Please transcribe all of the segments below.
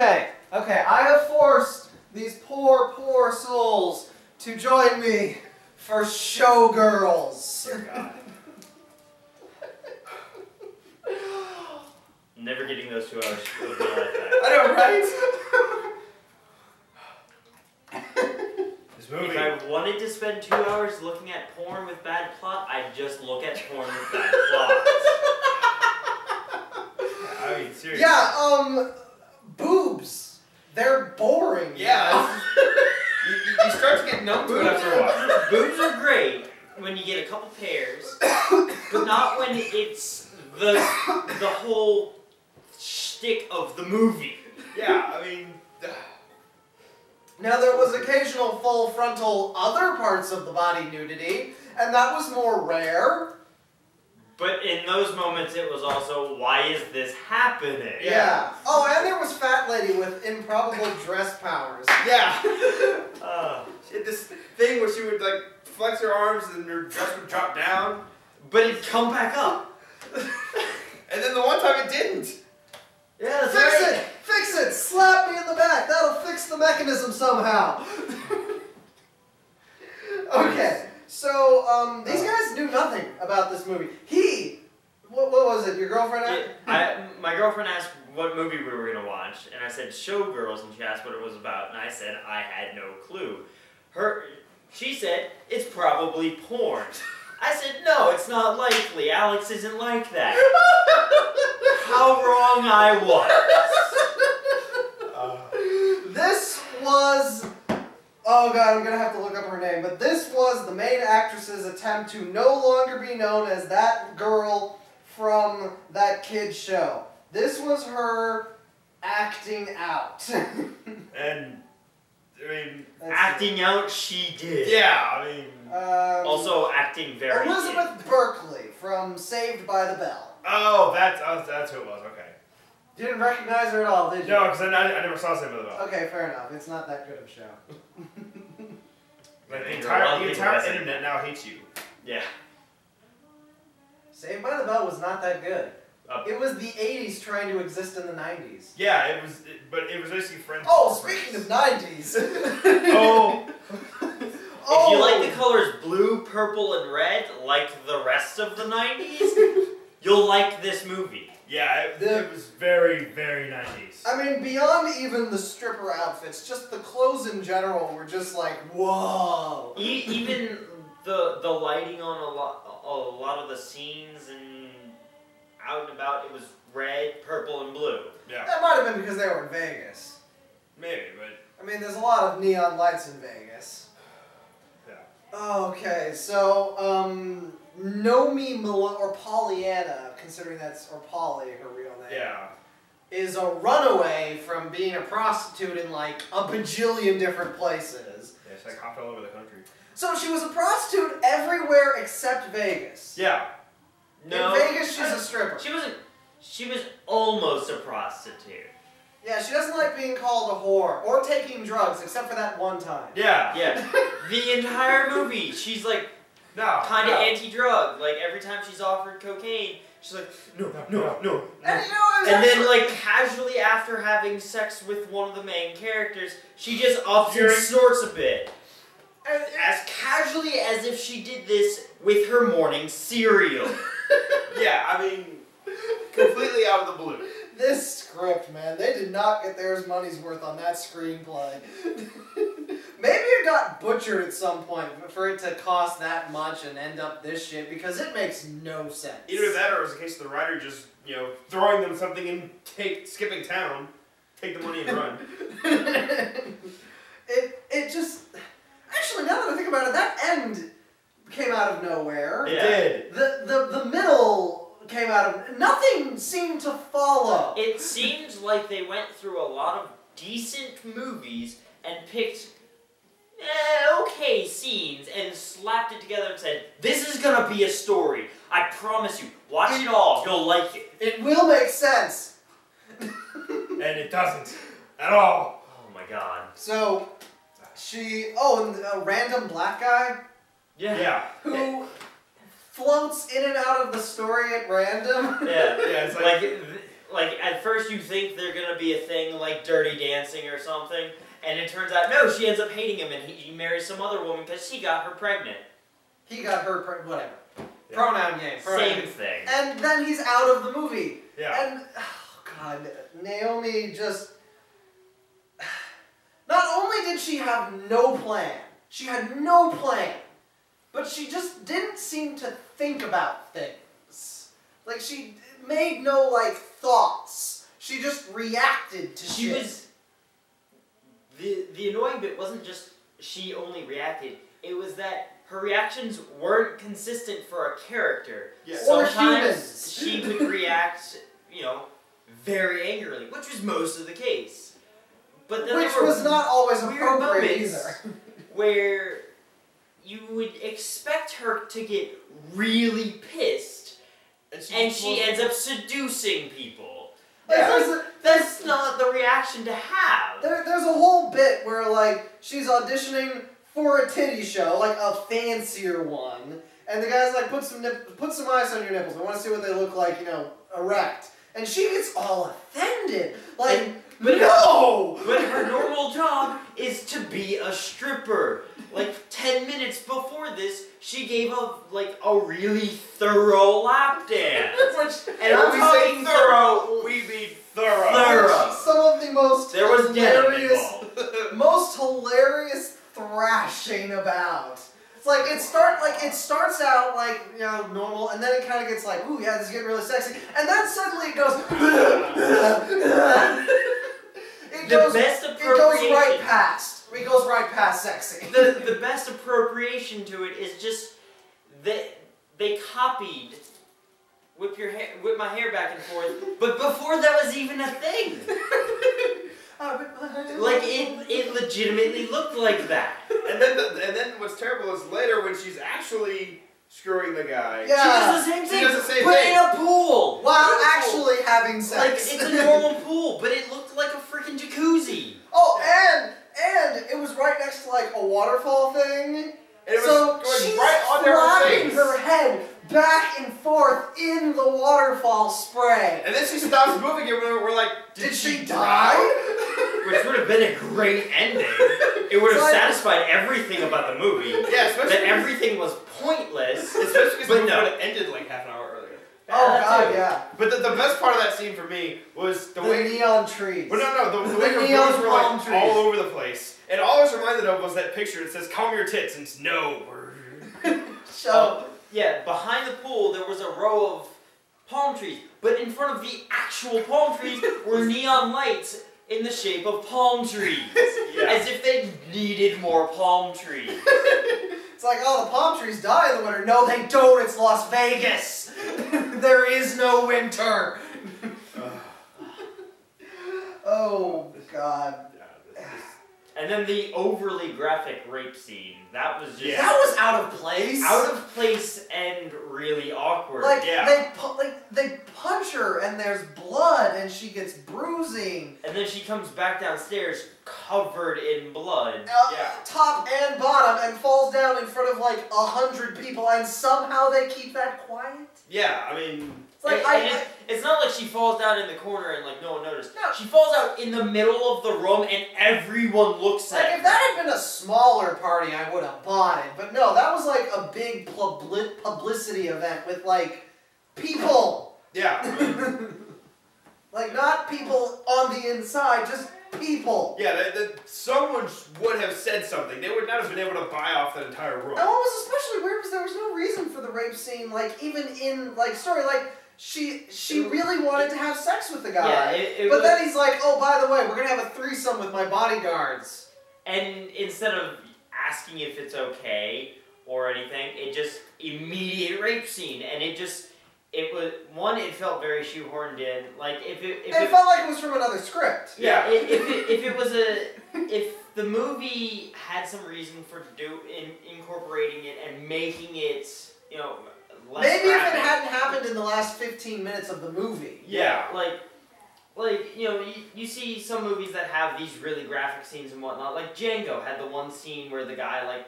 Okay, I have forced these poor, poor souls to join me for Showgirls. Dear God. Never getting those 2 hours of my life back. I know, right? This movie. If I wanted to spend 2 hours looking at porn with bad plot, I'd just look at porn with bad plot. I mean, seriously. Yeah, boobs. They're boring. Yeah. you start to get numb to it after a while. Boobs are great when you get a couple pairs, but not when it's the whole shtick of the movie. Yeah, I mean... Now there was occasional full frontal other parts of the body nudity, and that was more rare. But in those moments it was also, why is this happening? Yeah. Oh, and there was Fat Lady with improbable dress powers. Yeah. She had this thing where she would like flex her arms and her dress would drop down. But it'd come back up. And then the one time it didn't. Yeah, that's Fix right. it! Fix it! Slap me in the back! That'll fix the mechanism somehow! Okay, so, these guys knew nothing about this movie. What was it, your girlfriend asked? My girlfriend asked what movie we were going to watch, and I said Showgirls, and she asked what it was about, and I said I had no clue. She said, it's probably porn. I said, no, it's not likely. Alex isn't like that. How wrong I was. This was... Oh god, I'm gonna have to look up her name, but this was the main actress's attempt to no longer be known as that girl from that kid's show. This was her acting out. And, I mean... Acting out, she did. Yeah, I mean... Also acting very Elizabeth Berkley from Saved by the Bell. Oh, that's who it was, okay. You didn't recognize her at all, did you? No, because I never saw Saved by the Bell. Okay, fair enough. It's not that good of a show. Like, the entire internet now hates you. Yeah. Saved by the Bell was not that good. It was the 80s trying to exist in the 90s. Yeah, but it was basically friends. Oh, speaking of 90s! Oh! If you like the colors blue, purple, and red, like the rest of the 90s, you'll like this movie. Yeah, it was very, very 90s. I mean, beyond even the stripper outfits, just the clothes in general were just like, whoa! Even the lighting on a lot of the scenes and out and about, it was red, purple, and blue. Yeah. That might have been because they were in Vegas. Maybe, but... I mean, there's a lot of neon lights in Vegas. Yeah. Okay, so, Nomi or Pollyanna, considering that's, or Polly, her real name. Yeah. Is a runaway from being a prostitute in like a bajillion different places. Yeah, she's like hopped all over the country. So she was a prostitute everywhere except Vegas. Yeah. No. In Vegas, she's a stripper. She was almost a prostitute. Yeah, she doesn't like being called a whore or taking drugs, except for that one time. Yeah. Yeah. The entire movie, she's like kind of anti-drug. Like every time she's offered cocaine, she's like, no. And you know, And then like casually after having sex with one of the main characters, she just ups and snorts a bit. As casually as if she did this with her morning cereal. Yeah, I mean, completely out of the blue. This script, man, they did not get theirs money's worth on that screenplay. Maybe it got butchered at some point for it to cost that much and end up this shit, because it makes no sense. Either that or it was a case of the writer just, throwing them something and skipping town, take the money and run. It just... Actually, now that I think about it, that end came out of nowhere. Yeah. It did. The middle came out of... Nothing seemed to follow. It seemed like they went through a lot of decent movies and picked okay scenes and slapped it together and said, this is gonna be a story. I promise you. Watch it all. You'll like it. It will make sense. And it doesn't. At all. Oh my god. So, and a random black guy Yeah. who floats in and out of the story at random. Yeah. Yeah, it's like like, at first you think they're gonna be a thing like Dirty Dancing or something, and it turns out, no, she ends up hating him, and he marries some other woman because she got her pregnant. He got her whatever. Yeah. Pronoun game. Same thing. And then he's out of the movie. Yeah. And, oh God, Naomi just... Not only did she have no plan, she had no plan, but she just didn't seem to think about things. Like, she made no, like, thoughts. She just reacted to shit. The annoying bit wasn't just she only reacted, it was that her reactions weren't consistent for a character. Yeah. Sometimes she would react, you know, very angrily, which was most of the case. But then which was not always appropriate either. Where you would expect her to get really pissed, and she ends up seducing people. Yeah. That's not the reaction to have. There's a whole bit where, like, she's auditioning for a titty show, like a fancier one, and the guy's like, put some ice on your nipples. I want to see what they look like, you know, erect. And she gets all offended. Like, no! But her normal job is to be a stripper. Like, 10 minutes before this, she gave a really thorough lap dance. And when we say thorough, we mean thorough. Some of the most most hilarious thrashing about. It's like it starts out like, you know, normal, and then it kind of gets like, ooh yeah, this is getting really sexy, and then suddenly it goes. It goes right past. It goes right past sexy. The best appropriation to it is just that they copied whip my hair back and forth, but before that was even a thing. Like it legitimately looked like that. And then what's terrible is later when she's actually screwing the guy. Yeah. She does the same thing. She does the same but thing. in a pool. While actually having sex. Like it's a normal pool, but it looked like a freaking jacuzzi. Oh, and it was right next to like a waterfall thing. And it was so going she's right under her flapping face. her head back and forth in the waterfall spray. And then she stops moving and we're like, did she die? Which would have been a great ending. It would have satisfied everything about the movie. Yeah, especially that everything was pointless. Especially because the movie would have ended like half an hour earlier. Oh God, yeah. But the best part of that scene for me was the way neon trees. But no, the way her boobs were like all over the place. And all I was reminded of was that picture that says, "Calm your tits," and it's no. So yeah, behind the pool there was a row of palm trees, but in front of the actual palm trees were neon lights in the shape of palm trees, as if they needed more palm trees. It's like, oh, the palm trees die in the winter. No, they don't. It's Las Vegas. There is no winter. Oh God. And then the overly graphic rape scene. That was just... That was out of place. Out of place and really awkward. Like, they punch her and there's blood and she gets bruising. And then she comes back downstairs covered in blood. Top and bottom, and falls down in front of like 100 people, and somehow they keep that quiet? Yeah, I mean... It's not like she falls down in the corner and like no one noticed. No. She falls out in the middle of the room and everyone looks at her. Like, if that had been a smaller party, I would have bought it. But no, that was like a big publicity event with like people. Yeah. Like, not people on the inside, just people. Yeah, someone would have said something. They would not have been able to buy off that entire room. And what was especially weird was there was no reason for the rape scene, like, even in, like, story, like, she really wanted to have sex with the guy. Yeah, but then he's like, oh, by the way, we're gonna have a threesome with my bodyguards. And instead of asking if it's okay or anything, it just immediate rape scene, and it just... It was it felt very shoehorned in. Like if it felt like it was from another script. Yeah. If the movie had some reason for incorporating it and making it, you know, less maybe graphic. if it hadn't happened in the last 15 minutes of the movie. Yeah. Like you know, you see some movies that have these really graphic scenes and whatnot. Like Django had the one scene where the guy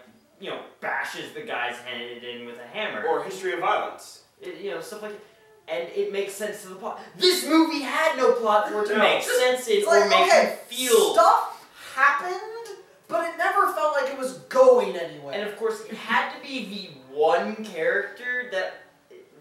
bashes the guy's head in with a hammer. Or History of Violence. You know, stuff like that. and it makes sense to the plot. This movie had no plot for it to make sense in It's or like, make okay, you feel. stuff happened, but it never felt like it was going anywhere. And of course, it had to be the one character that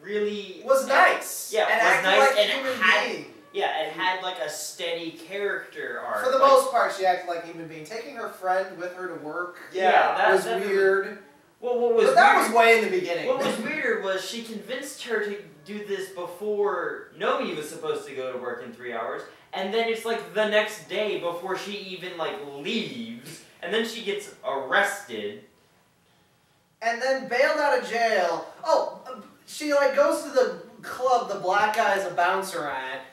really was nice. Yeah, and was nice like and a human had. being. Yeah, it had like a steady character arc. For the most part, she acted like a human being. Taking her friend with her to work that was weird. Well, what was but that weird, was way in the beginning. What was weird was she convinced her to do this before Nomi was supposed to go to work in 3 hours, and then it's like the next day before she even like leaves, and then she gets arrested. And then bailed out of jail. Oh, she like goes to the club the black guy is a bouncer at.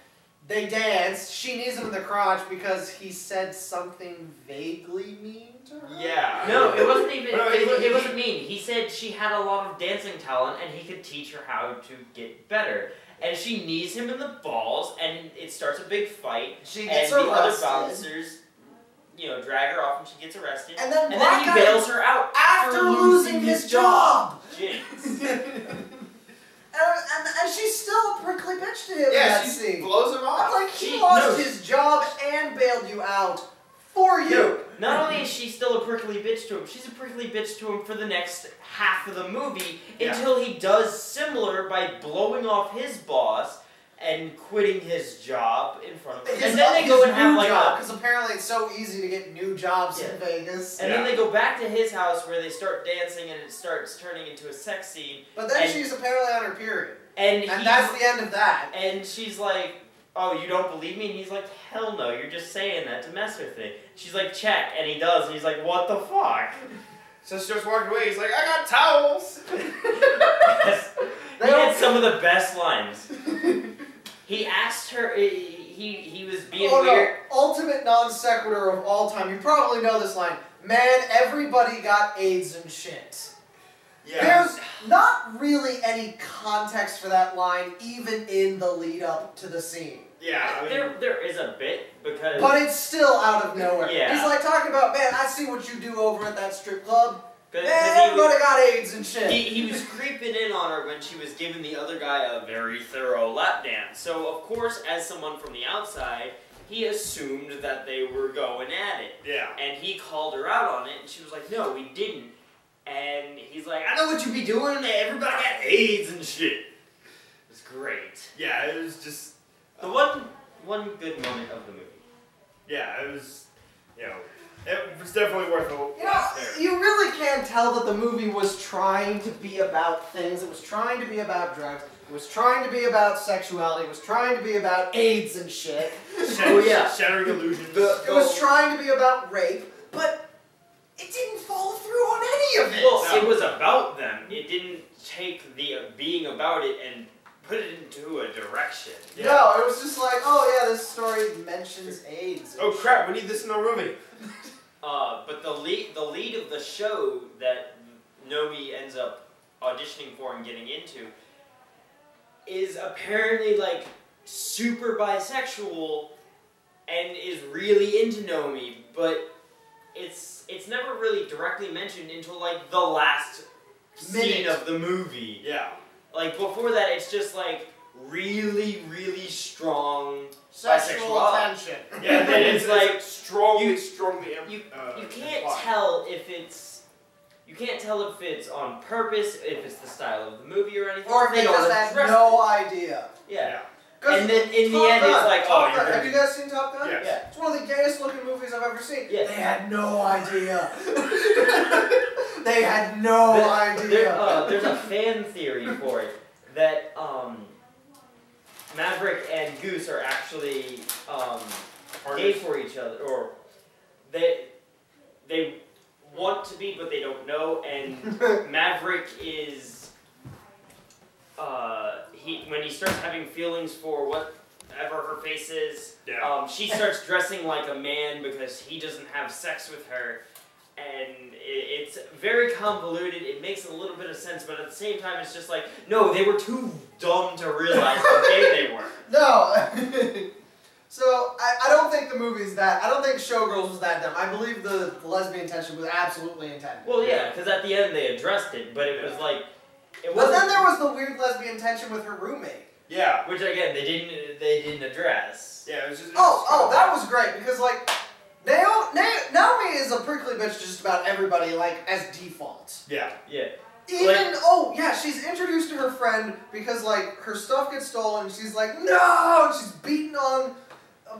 They dance. She knees him in the crotch because he said something vaguely mean to her. Yeah. No, it wasn't even. It wasn't mean. He said she had a lot of dancing talent and he could teach her how to get better. And she knees him in the balls, and it starts a big fight. She gets and the other arrested. bouncers, drag her off, and she gets arrested. And then, he bails her out after losing his job. Jinx. And she's still a prickly bitch to him in Yeah, that she scene. blows him off. Like, he lost his job and bailed you out for you. Not only is she still a prickly bitch to him, she's a prickly bitch to him for the next half of the movie until he does similar by blowing off his boss and quitting his job in front of him. And then they go and have like because apparently it's so easy to get new jobs in Vegas. And then they go back to his house where they start dancing and it starts turning into a sex scene. But then she's apparently on her period. And that's the end of that. And she's like, oh, you don't believe me? And he's like, hell no, you're just saying that to mess with me. She's like, check, and he does, and he's like, what the fuck? So she starts walking away, he's like, I got towels! He had some of the best lines. He asked her, he was being weird. No. Ultimate non sequitur of all time. You probably know this line. Man, everybody got AIDS and shit. Yeah. There's not really any context for that line, even in the lead up to the scene. Yeah, I mean, there is a bit, because... But it's still out of nowhere. Yeah. He's like talking about, man, I see what you do over at that strip club. Man, he everybody got AIDS and shit. He was creeping in on her when she was giving the other guy a very thorough lap dance. So, of course, as someone from the outside, he assumed that they were going at it. Yeah. And he called her out on it, and she was like, no, we didn't. And he's like, I know what you be doing, everybody got AIDS and shit. It was great. Yeah, it was just... The one good moment of the movie. Yeah, it was, it was definitely worth it. You really can tell that the movie was trying to be about things. It was trying to be about drugs. It was trying to be about sexuality. It was trying to be about AIDS and shit. Shattering illusions. It was trying to be about rape, but it didn't follow through on any of it. Well, it was about them. It didn't take the being about it and put it into a direction. Yeah. No, it was just like, oh yeah, this story mentions AIDS. Oh crap, we need this in our movie. But the lead of the show that Nomi ends up auditioning for and getting into is apparently like super bisexual and is really into Nomi, but it's never really directly mentioned until like the last scene of the movie. Yeah. Like, before that, it's just, like, really, really strong sexual tension. Yeah, and then it's, like, strongly you can't tell if it's... You can't tell if it's on purpose, if it's the style of the movie or anything. Or if they just had no idea. Yeah. And then, in the end, it's like, oh, you're have you guys seen Top Gun? Yes. Yeah. It's one of the gayest looking movies I've ever seen. Yes. They had no idea. They had no idea. There's a fan theory for it that Maverick and Goose are actually gay for each other, or they want to be, but they don't know. And Maverick is when he starts having feelings for whatever her face is, she starts dressing like a man because he doesn't have sex with her. And it's very convoluted. It makes a little bit of sense, but at the same time, it's just like, no, they were too dumb to realize how gay they were. No. So, I don't think the movie's that... I don't think Showgirls was that dumb. I believe the lesbian tension was absolutely intended. Well, yeah, because at the end they addressed it, but it was like... But then there was the weird lesbian tension with her roommate. Yeah. Which again they didn't address. Yeah, it was just. That was great because like Naomi is a prickly bitch to just about everybody, like as default. Yeah. Yeah. Even she's introduced to her friend because like her stuff gets stolen. And she's like, no, and she's beating on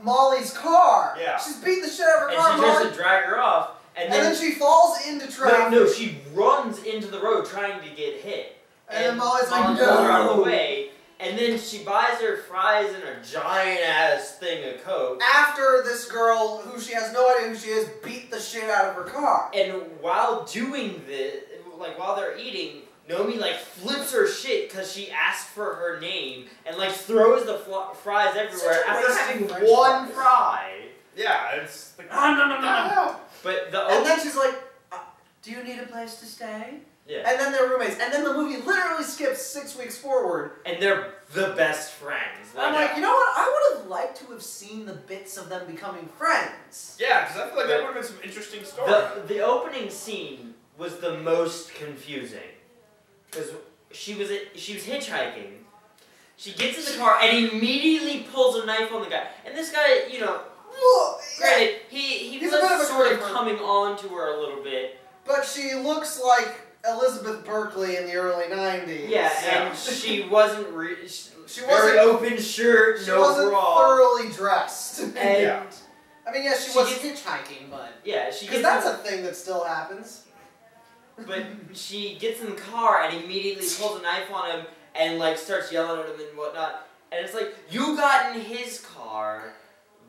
Molly's car. Yeah. She's beating the shit out of her car. And she tries to drag her off, and then she falls into traffic. No, she runs into the road trying to get hit. And then Molly's like, pulls her out of the way. And then she buys her fries and a giant-ass thing of Coke. After this girl, who she has no idea who she is, beat the shit out of her car. And while doing this, like while they're eating, Nomi like flips her shit because she asked for her name and like throws the fries everywhere after having one fry. Yeah, it's like, no. But and then she's like, do you need a place to stay? Yeah. And then they're roommates. And then the movie literally skips 6 weeks forward. And they're the best friends. I'm like, you know what? I would have liked to have seen the bits of them becoming friends. yeah, because I feel like that would have been some interesting story. The opening scene was the most confusing. Because she was hitchhiking. She gets in the car and immediately pulls a knife on the guy. And this guy, you know, granted, he was sort of coming on to her a little bit. But she looks like Elizabeth Berkley in the early 90s. Yeah, and she wasn't she very wasn't open shirt, she no wasn't bra. thoroughly dressed. And yeah. I mean, yeah, she was hitchhiking, but yeah, she because that's a thing that still happens. But she gets in the car and immediately pulls a knife on him and like starts yelling at him and whatnot. And it's like, you got in his car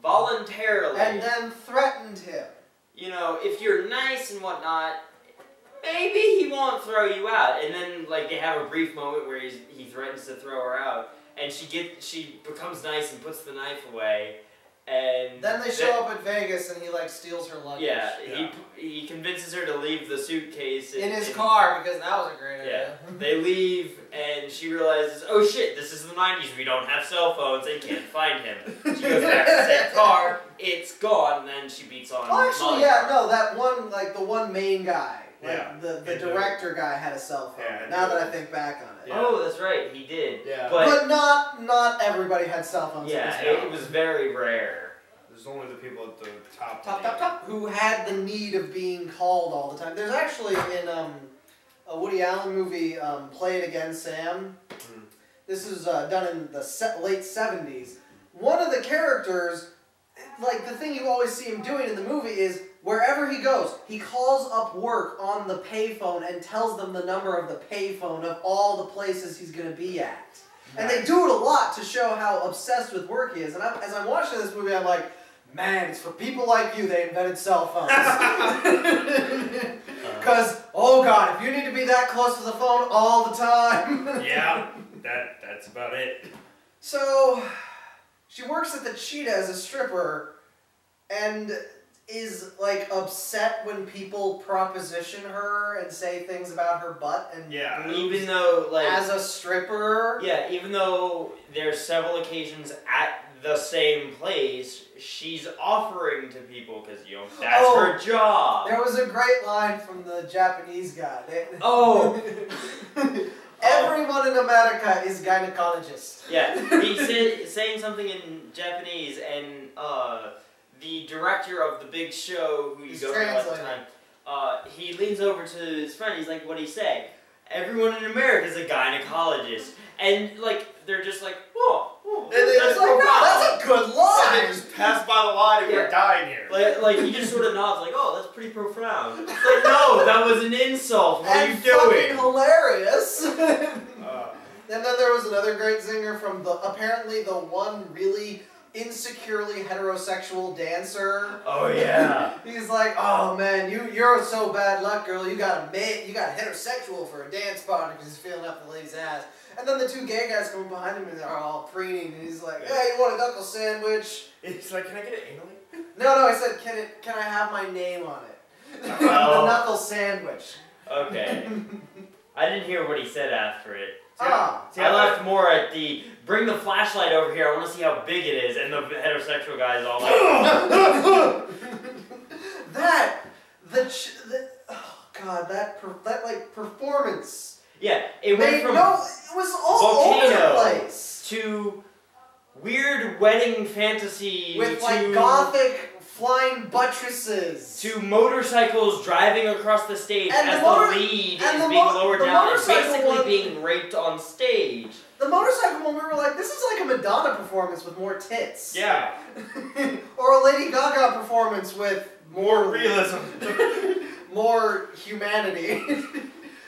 voluntarily. And then threatened him. You know, if you're nice and whatnot, maybe he won't throw you out. And then like they have a brief moment where he threatens to throw her out. And she becomes nice and puts the knife away. And then they show up at Vegas and he like steals her luggage. Yeah, he convinces her to leave the suitcase in his car because that was a great idea. Yeah, they leave and she realizes, oh shit, this is the 90s. We don't have cell phones. They can't find him. She goes back to the same car. It's gone. And then she beats on. Oh, actually, yeah, no, that one like the one main guy. Like the director guy had a cell phone. Yeah, now that I think back on it. Yeah. Oh, that's right, he did. Yeah. But not everybody had cell phones. Yeah, it was very rare. There's only the people at the top. Who had the need of being called all the time. There's actually in a Woody Allen movie, Play It Again, Sam. Mm. This is done in the late 70s. One of the characters, like the thing you always see him doing in the movie is wherever he goes, he calls up work on the payphone and tells them the number of the payphone of all the places he's going to be at. And they do it a lot to show how obsessed with work he is. And as I'm watching this movie, I'm like, man, it's for people like you they invented cell phones. Because, oh God, if you need to be that close to the phone all the time. Yeah, that's about it. So, she works at the Cheetah as a stripper and is like upset when people proposition her and say things about her butt and even though like as a stripper. Yeah, even though there's several occasions at the same place, she's offering to people because you know that's her job. There was a great line from the Japanese guy. Everyone in America is gynecologist. Yeah, he said saying something in Japanese and the director of the big show, who you go to at the time, he leans over to his friend. He's like, "What'd he say?" Everyone in America is a gynecologist, and like they're just like, "Whoa, that's like, that's a good line." They just pass by the line and we're dying here. Like he just sort of nods, like, "Oh, that's pretty profound." It's like, no, that was an insult. What are you doing? Fucking hilarious. And then there was another great zinger from apparently the one really insecurely heterosexual dancer. Oh yeah. He's like, oh man, you're so bad luck, girl. You got heterosexual for a dance partner because he's feeling up the lady's ass. And then the two gay guys come behind him and they're all preening, and he's like, hey, you want a knuckle sandwich? It's like, can I get it anally? No, I said, can I have my name on it? The knuckle sandwich. Okay. I didn't hear what he said after it. See, I left more at the bring the flashlight over here. I want to see how big it is, and the heterosexual guy is all like, oh god, that like performance. Yeah, it went from it was all over the place. to weird wedding fantasy with to, like gothic flying buttresses to motorcycles driving across the stage and as the lead is being lowered down and basically being raped on stage. The motorcycle one, we were like, this is like a Madonna performance with more tits. Yeah. Or a Lady Gaga performance with More realism. more humanity.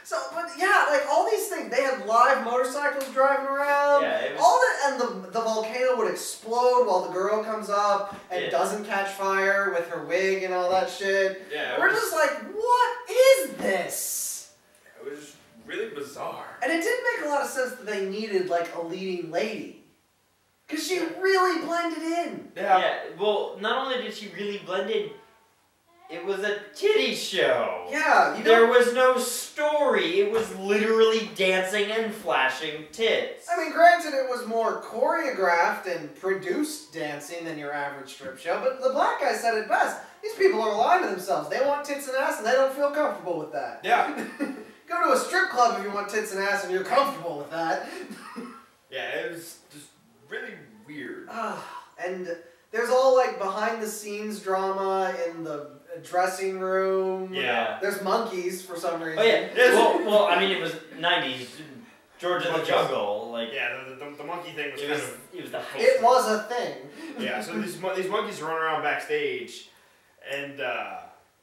So, but yeah, like all these things, they had live motorcycles driving around. Yeah, it was, all that, and the volcano would explode while the girl comes up and doesn't catch fire with her wig and all that shit. Yeah, we're just like, what is this? It was really bizarre. And it didn't make a lot of sense that they needed like a leading lady, because she really blended in. yeah. Well, not only did she really blend in, it was a titty show. Yeah, there was no story. It was literally dancing and flashing tits. I mean, granted, it was more choreographed and produced dancing than your average strip show, but the black guy said it best. These people are lying to themselves. They want tits and ass, and they don't feel comfortable with that. Yeah. Go to a strip club if you want tits and ass and you're comfortable with that. Yeah, it was just really weird. And there's all like behind the scenes drama in the dressing room. Yeah. There's monkeys for some reason. Oh yeah. Well, I mean, it was '90s, Georgia the Jungle. Like, yeah, the monkey thing was it was the hype. It was a thing. Yeah. So these monkeys run around backstage, and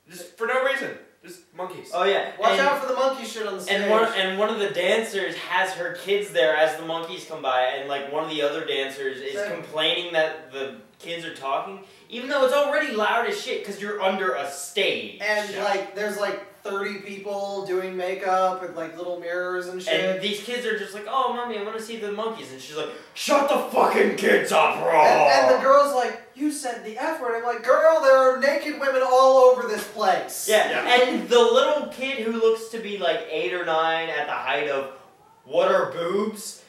just for no reason. Just monkeys. Oh yeah. Watch out for the monkey shit on the stage. And one of the dancers has her kids there as the monkeys come by, and like one of the other dancers is complaining that the kids are talking, even though it's already loud as shit because you're under a stage. And like there's like 30 people doing makeup with like little mirrors and shit. And these kids are just like, oh, mommy, I want to see the monkeys. And she's like, shut the fucking kids up, bro. And the girl's like, you said the F word. I'm like, girl, there are naked women all over this place. Yeah. And the little kid who looks to be like 8 or 9 at the height of what are boobs?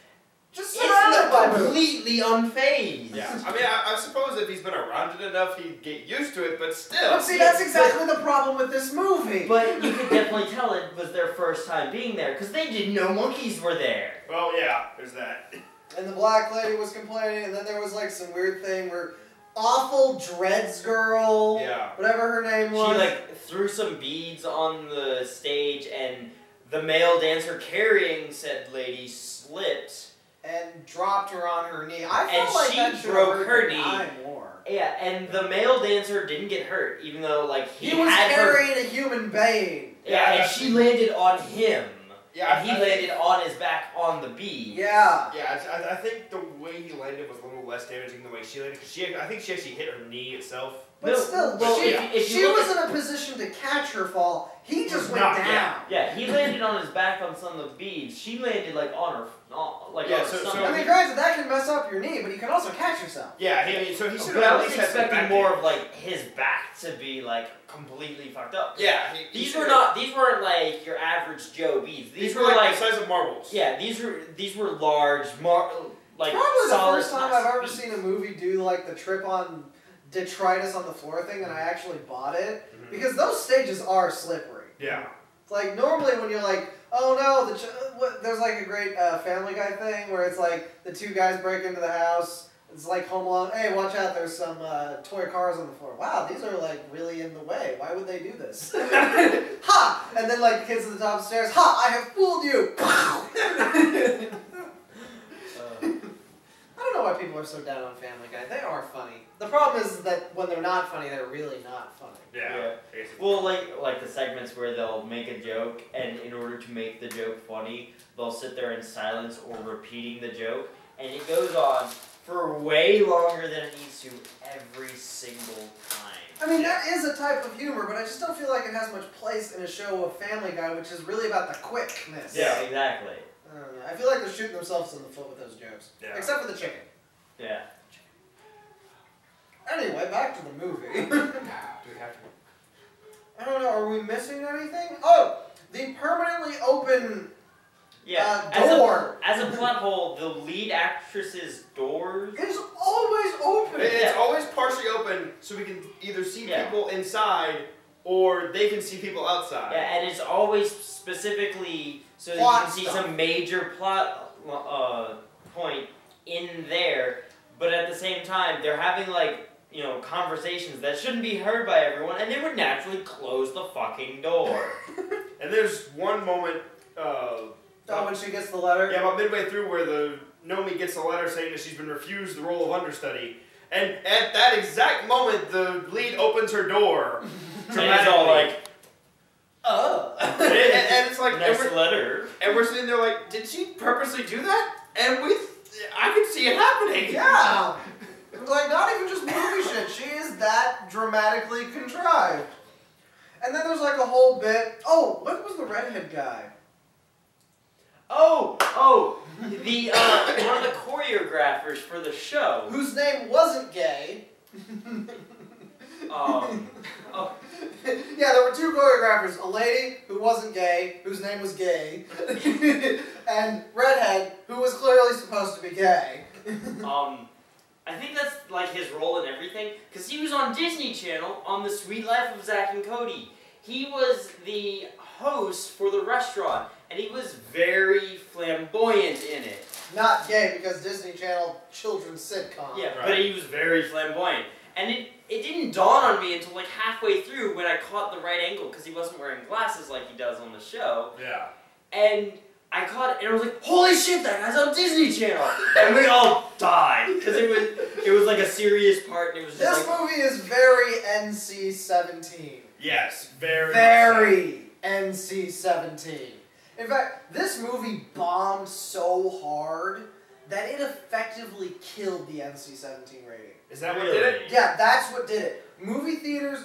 Just completely unfazed. Yeah, I mean, I suppose if he's been around it enough, he'd get used to it, but still. But see, that's exactly the problem with this movie. But you could definitely tell it was their first time being there, because they didn't know monkeys were there. Well, yeah, there's that. And the black lady was complaining, and then there was like some weird thing where awful dreads girl, whatever her name was. She like threw some beads on the stage, and the male dancer carrying said lady slipped. And dropped her on her knee. I felt like that she broke her knee. More. Yeah, and the male dancer didn't get hurt, even though like he was carrying a human being. Yeah, and she landed on him. Yeah, and he landed on his back on the bead. Yeah. Yeah, I think the way he landed was a little less damaging than the way she landed, because I think she actually hit her knee itself. But still, she was in a position to catch her fall. He just went down. Yeah, he landed on his back on some of the beads. She landed like on her, on her stomach. I mean, granted, that can mess up your knee, but you can also catch yourself. Yeah, so he should have. But I was expecting more of like his back to be like completely fucked up. Yeah, these weren't like your average Joe beads. These were like the size of marbles. Yeah, these were large like probably the solid first time I've ever seen a movie do like the trip on detritus on the floor thing, and I actually bought it because those stages are slippery. Yeah. It's like normally when you're like, oh no, there's like a great Family Guy thing where it's like the two guys break into the house. It's like Home Alone. Hey, watch out! There's some toy cars on the floor. Wow, these are like really in the way. Why would they do this? Ha! And then like kids at the top of the stairs. Ha! I have fooled you. I don't know why people are so down on Family Guy. They are funny. The problem is that when they're not funny, they're really not funny. Yeah. Well, like the segments where they'll make a joke, and in order to make the joke funny, they'll sit there in silence or repeating the joke, and it goes on for way longer than it needs to every single time. I mean, that is a type of humor, but I just don't feel like it has much place in a show of Family Guy, which is really about the quickness. Yeah, exactly. I don't know. I feel like they're shooting themselves in the foot with those jokes. Yeah. Except for the chicken. Yeah. Anyway, back to the movie. Do we have to? I don't know, are we missing anything? Oh! The permanently open door. As a plot hole, the lead actress's doors is always open. It's always partially open, so we can either see people inside or they can see people outside. Yeah, and it's always specifically so that you can see some major plot point in there, but at the same time, they're having, like, you know, conversations that shouldn't be heard by everyone, and they would naturally close the fucking door. And there's one moment, when she gets the letter? yeah, about midway through where the Nomi gets a letter saying that she's been refused the role of understudy. And at that exact moment, the lead opens her door. And it's all like, Oh. and it's like, nice letter. And we're sitting there like, did she purposely do that? And I could see it happening. Yeah. Like, not even just movie shit. She is that dramatically contrived. And then there's like a whole bit. Oh, what was the redhead guy? Oh, the one of the choreographers for the show. Whose name wasn't gay. Oh. Yeah, there were two choreographers. A lady who wasn't gay, whose name was gay, and redhead, who was clearly supposed to be gay. I think that's like his role in everything, because he was on Disney Channel on The Sweet Life of Zack and Cody. He was the host for the restaurant, and he was very flamboyant in it. Not gay, because Disney Channel children's sitcom. Yeah, right. but he was very flamboyant. And it didn't dawn on me until like halfway through when I caught the right angle, because he wasn't wearing glasses like he does on the show. Yeah. And I caught it, and I was like, holy shit, that guy's on Disney Channel! And we all died, because it was like a serious part, and it was just This movie is very NC-17. Yes, very. Very NC-17. In fact, this movie bombed so hard that it effectively killed the NC-17 rating. Is that what Really? did it? Yeah, that's what did it. Movie theaters,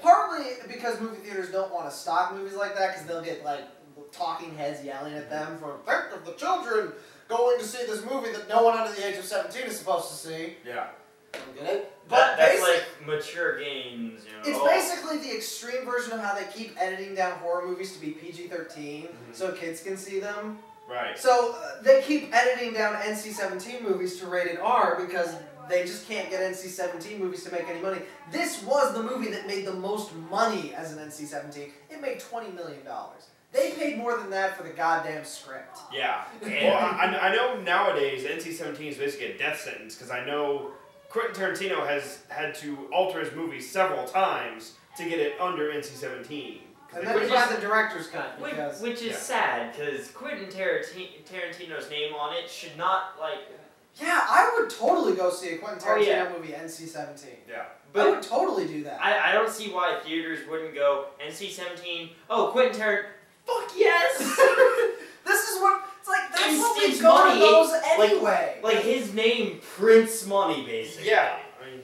partly because movie theaters don't want to stock movies like that, because they'll get like talking heads yelling at them for think of the children going to see this movie that no one under the age of 17 is supposed to see. Yeah. Don't get it? But that's like mature games, you know. it's basically the extreme version of how they keep editing down horror movies to be PG-13 so kids can see them. Right. So they keep editing down NC-17 movies to rated R because they just can't get NC-17 movies to make any money. This was the movie that made the most money as an NC-17. It made $20 million. They paid more than that for the goddamn script. Yeah. Well, I know nowadays NC-17 is basically a death sentence, because I know Quentin Tarantino has had to alter his movies several times to get it under NC-17. And then we got the director's cut. Because, which is sad, because Quentin Tarantino's name on it should not, like... Yeah, I would totally go see a Quentin Tarantino movie NC-17. Yeah. But I would totally do that. I don't see why theaters wouldn't go NC-17, oh, Quentin Tarantino, fuck yes! This is what, it's like, that's It's- what we it's go to money. those anyway. Like, his name prints money, basically. Yeah. I mean,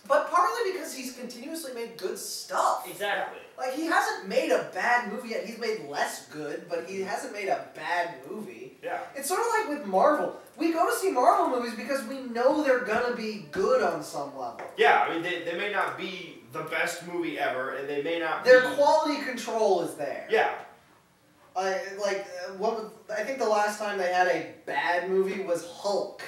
But partly because he's continuously made good stuff. Exactly. Like, he hasn't made a bad movie yet. He's made less good, but he hasn't made a bad movie. yeah. It's sort of like with Marvel. We go to see Marvel movies because we know they're gonna be good on some level. Yeah, I mean, they may not be the best movie ever, and they may not Their be... quality control is there. Yeah. I think the last time they had a bad movie was Hulk.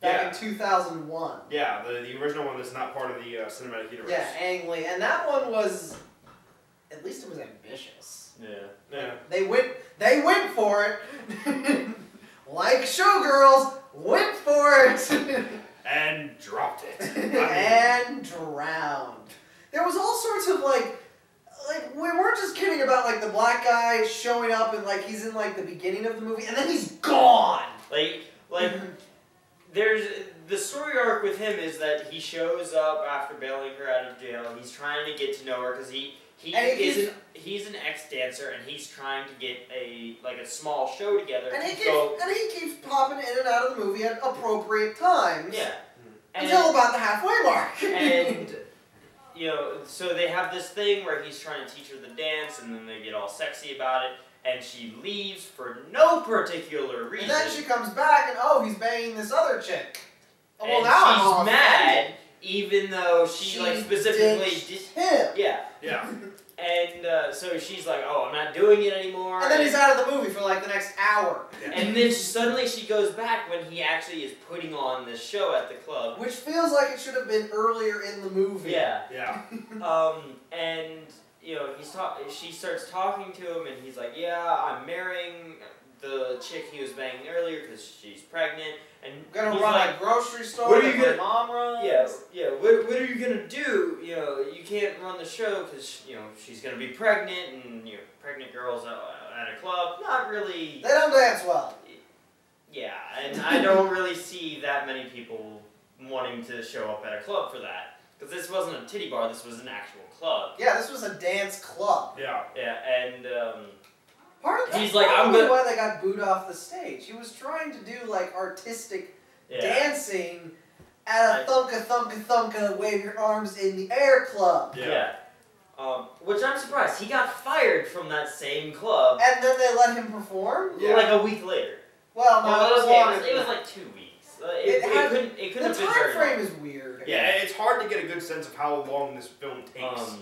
Back in 2001. Yeah, the original one that's not part of the cinematic universe. Yeah, Ang Lee. And that one was... At least it was ambitious. Yeah. Yeah. They went for it. Like Showgirls, went for it. And dropped it. And drowned. There was all sorts of like we weren't just kidding about like the black guy showing up and like he's in like the beginning of the movie and then he's gone. Like there's the story arc with him is that he shows up after bailing her out of jail. He's trying to get to know her because he's an ex-dancer and he's trying to get a small show together. And he keeps popping in and out of the movie at appropriate times. Yeah. Until about the halfway mark. And you know, so they have this thing where he's trying to teach her the dance, and then they get all sexy about it, and she leaves for no particular reason. And then she comes back and he's banging this other chick. Well, and now she's mad, even though she like specifically ditched him. Yeah. Yeah. And so she's like, "Oh, I'm not doing it anymore." And then he's out of the movie for like the next hour. And then suddenly she goes back when he actually is putting on this show at the club, Which feels like it should have been earlier in the movie. Yeah. Yeah. And you know, she starts talking to him, and he's like, "Yeah, I'm marrying the chick he was banging earlier because she's pregnant, and Gonna he's run like, a grocery store. what are you that gonna? my mom runs. Yeah. What are you gonna do? You know, you can't run the show because you know she's gonna be pregnant, and you know, pregnant girls at a club, not really. They don't dance well. Yeah, and I don't really see that many people wanting to show up at a club for that. Because this wasn't a titty bar, this was an actual club. Yeah, this was a dance club. Yeah. Yeah, and Part of he's that's like, I'm probably gonna. why they got booed off the stage. He was trying to do like artistic dancing at a thunka wave your arms in the air club. Yeah. Which I'm surprised. He got fired from that same club. And then they let him perform? Yeah. Like a week later. Well, no, it was like 2 weeks. It couldn't have been the very time frame long. is weird. Yeah, it's hard to get a good sense of how long this film takes.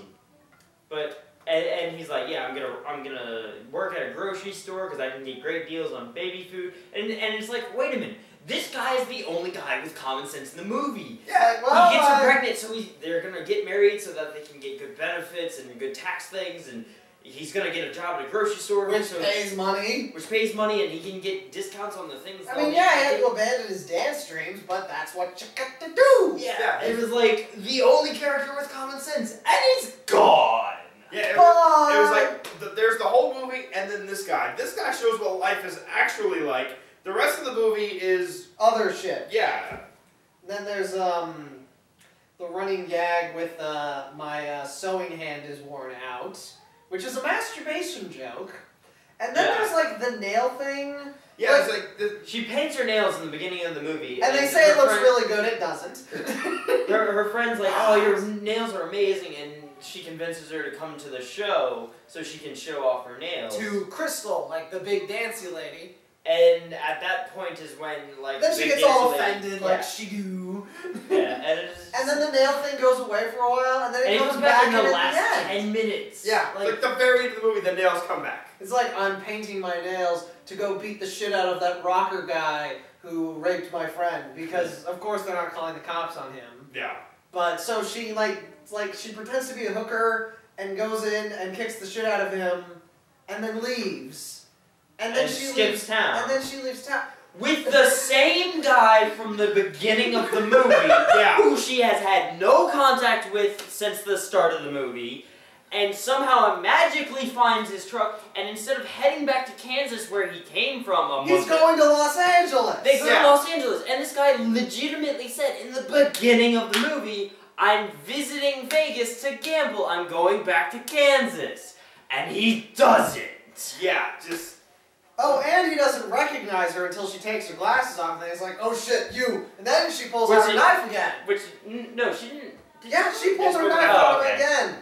And he's like, yeah, I'm gonna work at a grocery store because I can get great deals on baby food. And it's like, wait a minute, this guy is the only guy with common sense in the movie. Yeah, well, he gets her pregnant, so they're gonna get married so that they can get good benefits and good tax things, and he's gonna get a job at a grocery store, which pays money. Which pays money, and he can get discounts on the things. I mean, yeah, he had to abandon his dance dreams, but that's what you got to do. Yeah, it was like the only character with common sense, and he's gone. Yeah, it was like, there's the whole movie, and then this guy. This guy shows what life is actually like. The rest of the movie is... other shit. Yeah. Then there's, the running gag with, my sewing hand is worn out, which is a masturbation joke. And then there's, like, the nail thing. Yeah, it's like... She paints her nails in the beginning of the movie. And they say it looks really good, it doesn't. her friend's like, oh, your nails are amazing, and she convinces her to come to the show so she can show off her nails. To Crystal, like the big dancy lady. And at that point is when, like, then she gets all offended, like she do. Yeah, and then the nail thing goes away for a while, and then it comes back in the last 10 minutes. Yeah. Like the very end of the movie, the nails come back. It's like, I'm painting my nails to go beat the shit out of that rocker guy who raped my friend, because of course they're not calling the cops on him. Yeah. But so she she pretends to be a hooker and goes in and kicks the shit out of him, and then leaves. And then she skips town. And then she leaves town. With the same guy from the beginning of the movie, who she has had no contact with since the start of the movie, and somehow magically finds his truck, and instead of heading back to Kansas where he came from, he's going to Los Angeles! They go to Los Angeles, and this guy legitimately said in the beginning of the movie, I'm visiting Vegas to gamble, I'm going back to Kansas. And he doesn't. Yeah, just... Oh, and he doesn't recognize her until she takes her glasses off, and he's like, oh shit, you! And then she pulls out her knife again. No, she didn't. Yeah, she pulls her knife out again.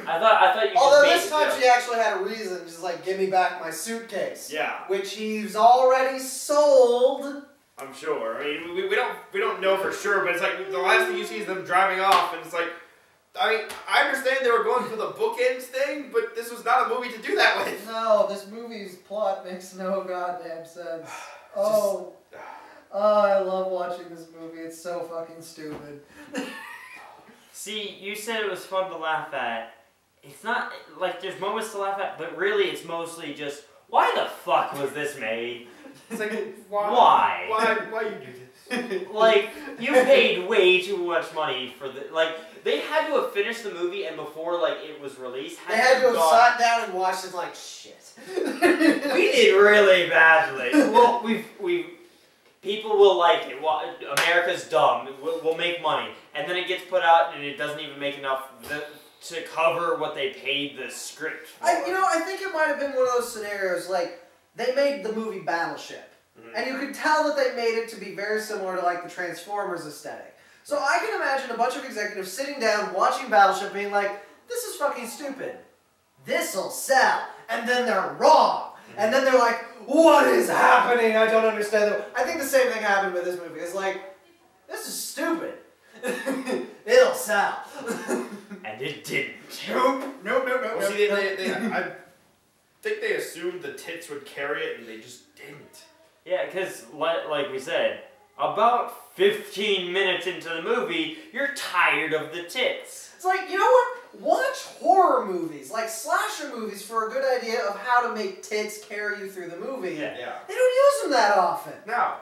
I thought you. Although this time she actually had a reason. She's like, give me back my suitcase. Yeah. Which he's already sold. I'm sure. I mean, we don't know for sure, but it's like the last thing you see is them driving off, and it's like, I mean, I understand they were going for the bookends thing, but this was not a movie to do that with. No, this movie's plot makes no goddamn sense. Oh, I love watching this movie. It's so fucking stupid. See, you said it was fun to laugh at. It's not, like, there's moments to laugh at, but really it's mostly just, why the fuck was this made? It's like, why? Why you do this? Like, you paid way too much money for the, like, they had to have finished the movie and before, like, it was released, they had to have sat down and watched it like, shit. We did really badly. Well, people will like it. America's dumb. We'll make money. And then it gets put out and it doesn't even make enough to cover what they paid the script for. I think it might have been one of those scenarios, like, they made the movie Battleship. And you could tell that they made it to be very similar to, like, the Transformers aesthetic. So I can imagine a bunch of executives sitting down, watching Battleship, being like, this is fucking stupid. This'll sell. And then they're wrong. And then they're like, what is happening? I don't understand. I think the same thing happened with this movie. It's like, this is stupid. It'll sell. And it didn't. Nope. Well, see, I think they assumed the tits would carry it, and they just didn't. Yeah, because, like we said, about 15 minutes into the movie, you're tired of the tits. It's like, you know what? watch horror movies, like slasher movies, for a good idea of how to make tits carry you through the movie. Yeah. They don't use them that often. No.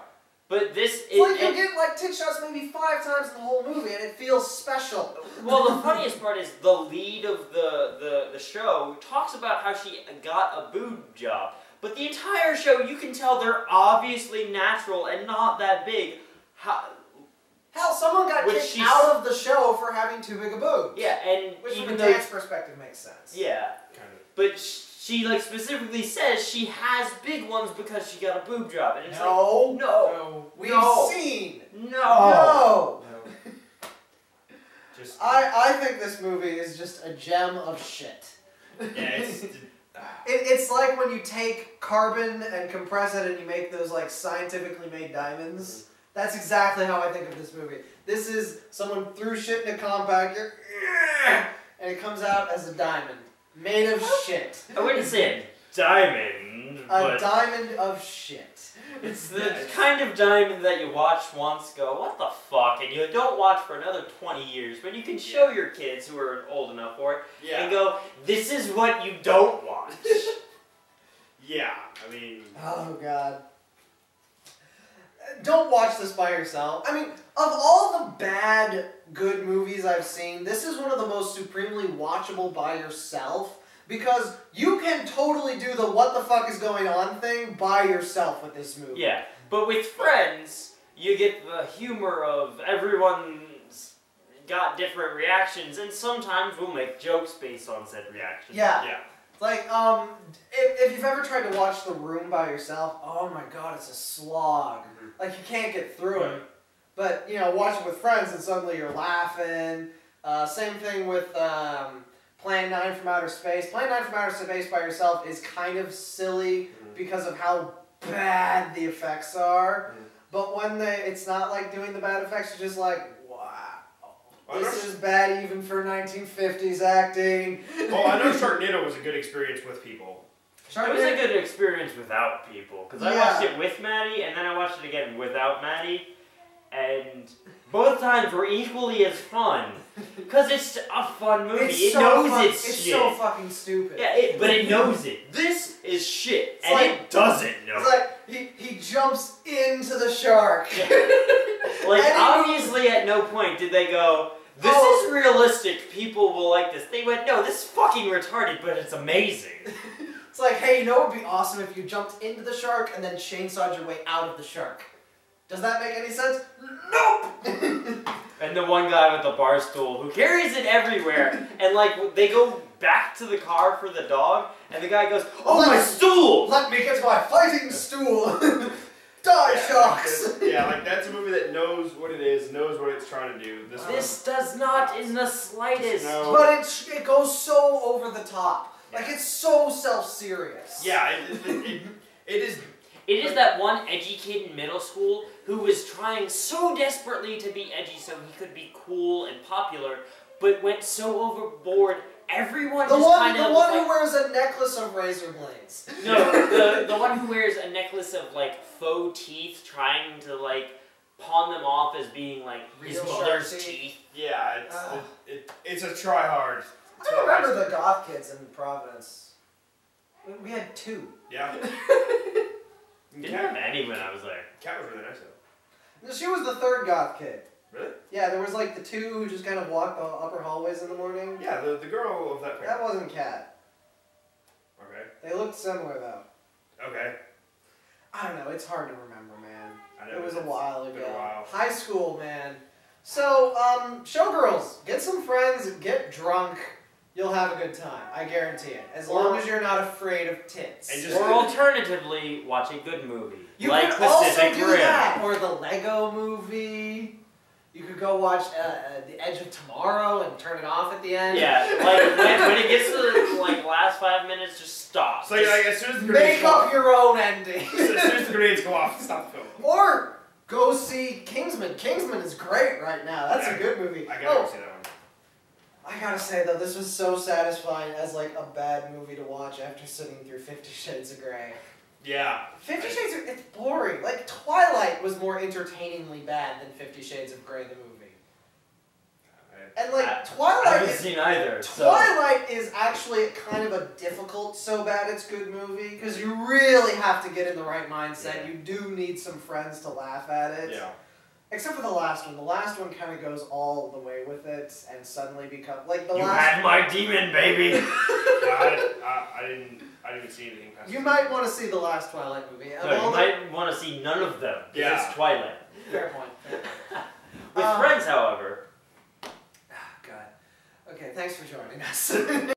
But this It's like you get like tit shots maybe 5 times in the whole movie, and it feels special. Well, the funniest part is the lead of the show talks about how she got a boob job. But the entire show, you can tell they're obviously natural and not that big. Hell, someone got kicked out of the show for having too big a boob. Yeah, and which even from a dance perspective makes sense. Yeah. Kind of. But she like specifically says she has big ones because she got a boob job. And it's No. like, no. We've No. seen. No. Just. I think this movie is just a gem of shit. Yeah, It's like when you take carbon and compress it and you make those like scientifically made diamonds. That's exactly how I think of this movie. This is someone threw shit in a compactor and it comes out as a diamond. Made of shit. I wouldn't say a diamond, A diamond of shit. It's the kind of diamond that you watch once, go, what the fuck, and you don't watch for another 20 years, but you can show your kids who are old enough for it, and go, this is what you don't watch. Yeah, I mean... Oh, God. Don't watch this by yourself. I mean, of all the bad, good movies I've seen, this is one of the most supremely watchable by yourself. Because you can totally do the what the fuck is going on thing by yourself with this movie. Yeah, but with friends, you get the humor of everyone's got different reactions, and sometimes we'll make jokes based on said reactions. Yeah. Like, if you've ever tried to watch The Room by yourself, oh my god, it's a slog. Like, you can't get through it. But, you know, watch it with friends and suddenly you're laughing. Same thing with, Plan 9 from Outer Space. Plan 9 from Outer Space by yourself is kind of silly because of how bad the effects are. But when it's not like doing the bad effects, you're just like, wow, this is bad even for 1950s acting. Well, I know Sharknado was a good experience with people. It was a good experience without people, because I watched it with Maddie, and then I watched it again without Maddie, and both times were equally as fun. Because it's a fun movie. It knows it's shit. It's so fucking stupid. Yeah, but it knows it. This is shit, and it doesn't know. It's like, he jumps into the shark. Like, obviously at no point did they go, this is realistic, people will like this. They went, no, this is fucking retarded, but it's amazing. It's like, hey, you know what would be awesome if you jumped into the shark and then chainsawed your way out of the shark? Does that make any sense? Nope! And the one guy with the bar stool who carries it everywhere, and like, they go back to the car for the dog, and the guy goes, oh, my stool! Let me get my fighting stool! Die, sharks! Yeah, like, that's a movie that knows what it is, knows what it's trying to do. This does not in the slightest. No. But it goes so over the top. Like, it's so self-serious. Yeah, it is... It is that one edgy kid in middle school who was trying so desperately to be edgy so he could be cool and popular, but went so overboard, everyone The just kind of... one who wears a necklace of razor blades. No, the one who wears a necklace of, like, faux teeth, trying to, like, pawn them off as being, like, his mother's teeth. Yeah, it's a try-hard. I remember the goth kids in Providence. We had 2. Yeah. Didn't have any when I was there. Cat was really nice though. She was the 3rd goth kid. Really? Yeah, there was like the 2 who just kind of walked the upper hallways in the morning. Yeah, the girl of that pair. That wasn't Cat. Okay. They looked similar though. Okay. I don't know, it's hard to remember, man. I know It was a while ago. Been a while. High school, man. So, Showgirls, get some friends, get drunk. You'll have a good time. I guarantee it. As long as you're not afraid of tits. Or alternatively, watch a good movie. You like could also Pacific do Rim. that. Or the Lego movie. You could go watch The Edge of Tomorrow and turn it off at the end. Yeah, like when it gets to the like last 5 minutes, just stop. So like, as soon as the make up your own ending. As soon as the grenades go off, stop the film. Or go see Kingsman. Kingsman is great right now. That's a good movie. I gotta go see that one. I gotta say though, this was so satisfying as like a bad movie to watch after sitting through 50 Shades of Grey. Yeah. 50 Shades of... it's boring. Like, Twilight was more entertainingly bad than 50 Shades of Grey, the movie. And like I Twilight haven't is seen either. Twilight is actually kind of a difficult, so bad it's good movie because you really have to get in the right mindset. Yeah. You do need some friends to laugh at it. Yeah. Except for the last one. The last one kind of goes all the way with it and suddenly becomes like the You last. had my demon, baby. I didn't see anything past You it. might want to see the last Twilight movie. No, you might want to see none of them. Yeah. It's Twilight. Fair point. Fair point. With friends, however. God. Okay, thanks for joining us.